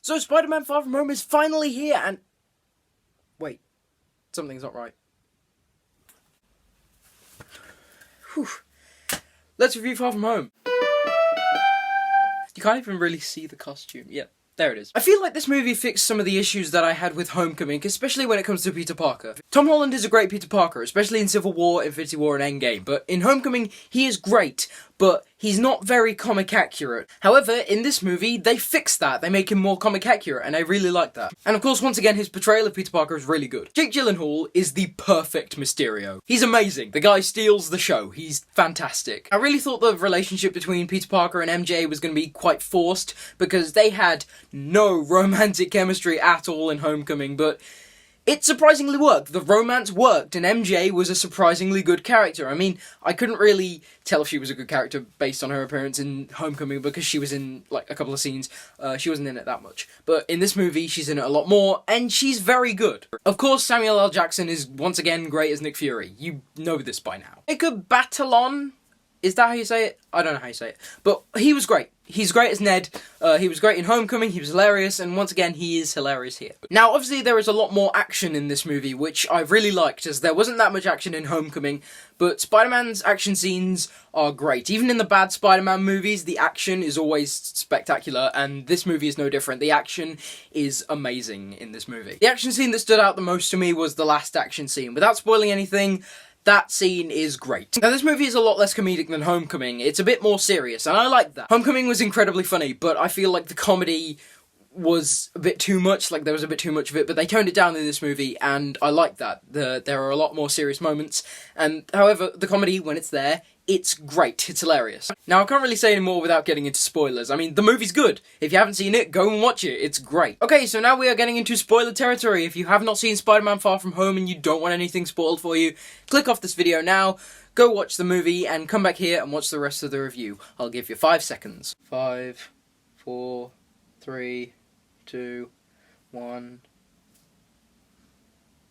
So Spider-Man Far From Home is finally here and... Wait, something's not right. Whew. Let's review Far From Home. You can't even really see the costume. Yep. There it is. I feel like this movie fixed some of the issues that I had with Homecoming, especially when it comes to Peter Parker. Tom Holland is a great Peter Parker, especially in Civil War, Infinity War, and Endgame, but in Homecoming, he is great, but he's not very comic accurate. However, in this movie, they fixed that. They make him more comic accurate, and I really like that. And of course, once again, his portrayal of Peter Parker is really good. Jake Gyllenhaal is the perfect Mysterio. He's amazing. The guy steals the show. He's fantastic. I really thought the relationship between Peter Parker and MJ was going to be quite forced, because they had no romantic chemistry at all in Homecoming, but it surprisingly worked. The romance worked, and MJ was a surprisingly good character. I mean, I couldn't really tell if she was a good character based on her appearance in Homecoming because she was in, like, a couple of scenes. She wasn't in it that much. But in this movie, she's in it a lot more, and she's very good. Of course, Samuel L. Jackson is once again great as Nick Fury. You know this by now. Jacob Batalon? Is that how you say it? I don't know how you say it. But he was great. He's great as Ned. He was great in Homecoming. He was hilarious. And once again, he is hilarious here. Now, obviously, there is a lot more action in this movie, which I really liked, as there wasn't that much action in Homecoming. But Spider-Man's action scenes are great. Even in the bad Spider-Man movies, the action is always spectacular. And this movie is no different. The action is amazing in this movie. The action scene that stood out the most to me was the last action scene. Without spoiling anything, that scene is great. Now, this movie is a lot less comedic than Homecoming. It's a bit more serious, and I like that. Homecoming was incredibly funny, but I feel like the comedy was a bit too much, like there was a bit too much of it, but they toned it down in this movie, and I like that. There are a lot more serious moments, and however, the comedy, when it's there, it's great. It's hilarious. Now, I can't really say any more without getting into spoilers. I mean, the movie's good. If you haven't seen it, go and watch it. It's great. Okay, so now we are getting into spoiler territory. If you have not seen Spider-Man Far From Home and you don't want anything spoiled for you, click off this video now, go watch the movie, and come back here and watch the rest of the review. I'll give you 5 seconds. 5, 4, 3, 2, 1...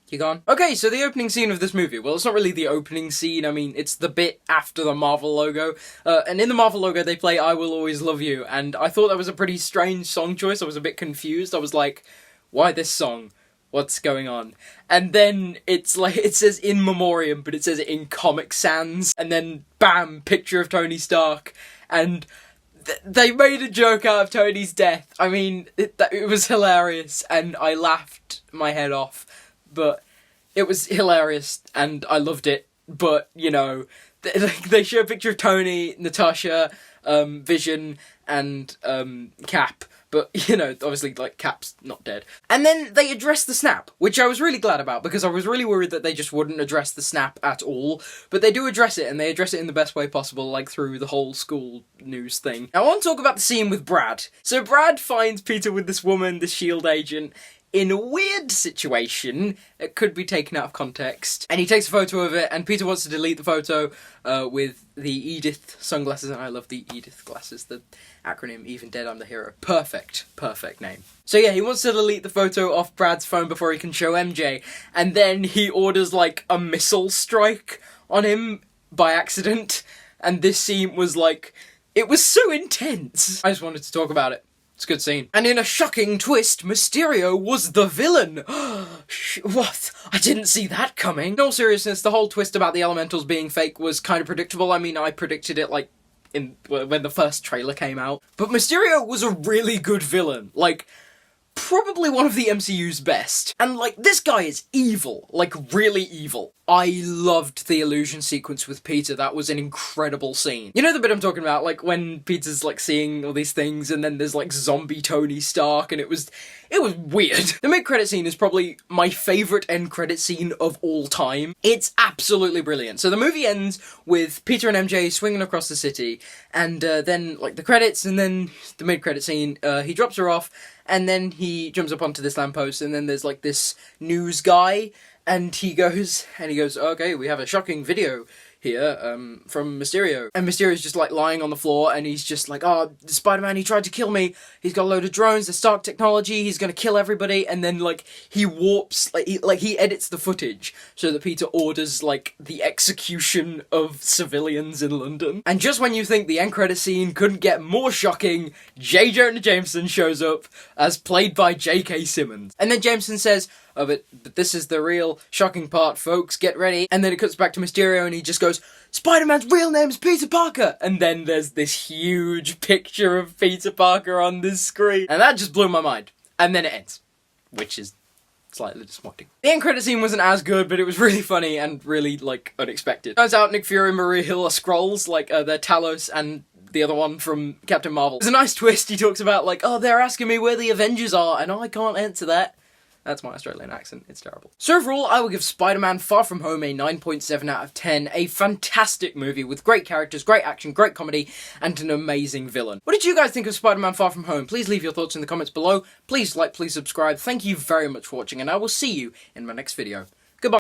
You gone? Okay, so the opening scene of this movie. Well, it's not really the opening scene. I mean, it's the bit after the Marvel logo. And in the Marvel logo, they play I Will Always Love You. And I thought that was a pretty strange song choice. I was a bit confused. I was like, why this song? What's going on? And then it's like, it says In Memoriam, but it says it in Comic Sans. And then, bam, picture of Tony Stark. And they made a joke out of Tony's death. I mean, it was hilarious. And I laughed my head off. But it was hilarious, and I loved it. But, you know, they show a picture of Tony, Natasha, Vision, and Cap. But, you know, obviously, like, Cap's not dead. And then they address the snap, which I was really glad about, because I was really worried that they just wouldn't address the snap at all. But they do address it, and they address it in the best way possible, like through the whole school news thing. Now, I want to talk about the scene with Brad. So Brad finds Peter with this woman, the S.H.I.E.L.D. agent, in a weird situation. It could be taken out of context. And he takes a photo of it, and Peter wants to delete the photo with the Edith sunglasses, and I love the Edith glasses, the acronym Even Dead I'm the Hero. Perfect name. So yeah, he wants to delete the photo off Brad's phone before he can show MJ, and then he orders like a missile strike on him by accident, and this scene was like, it was so intense. I just wanted to talk about it. It's a good scene. And in a shocking twist, Mysterio was the villain. What? I didn't see that coming. In all seriousness, the whole twist about the elementals being fake was kind of predictable. I mean, I predicted it, like, when the first trailer came out. But Mysterio was a really good villain. Like, probably one of the MCU's best. And, like, this guy is evil. Like, really evil. I loved the illusion sequence with Peter. That was an incredible scene. You know the bit I'm talking about? Like, when Peter's, like, seeing all these things, and then there's, like, zombie Tony Stark, and it was weird. The mid-credit scene is probably my favourite end-credit scene of all time. It's absolutely brilliant. So the movie ends with Peter and MJ swinging across the city, and then, like, the credits, and then the mid-credit scene, he drops her off, and then he jumps up onto this lamppost, and then there's, like, this news guy, and he goes, okay, we have a shocking video here, from Mysterio. And Mysterio's just like lying on the floor and he's just like, oh, Spider-Man, he tried to kill me. He's got a load of drones, they're Stark technology, he's gonna kill everybody. And then like he warps, he edits the footage so that Peter orders like the execution of civilians in London. And just when you think the end credit scene couldn't get more shocking, J. Jonah Jameson shows up as played by J.K. Simmons. And then Jameson says, oh, but this is the real shocking part, folks, get ready. And then it cuts back to Mysterio and he just goes, Spider-Man's real name is Peter Parker! And then there's this huge picture of Peter Parker on this screen. And that just blew my mind. And then it ends, which is slightly disappointing. The end credit scene wasn't as good, but it was really funny and really, like, unexpected. Turns out Nick Fury and Maria Hill are Skrulls, like, they're Talos and the other one from Captain Marvel. There's a nice twist. He talks about, like, oh, they're asking me where the Avengers are, and I can't answer that. That's my Australian accent, it's terrible. So overall, I will give Spider-Man Far From Home a 9.7 out of 10. A fantastic movie with great characters, great action, great comedy, and an amazing villain. What did you guys think of Spider-Man Far From Home? Please leave your thoughts in the comments below. Please like, please subscribe. Thank you very much for watching, and I will see you in my next video.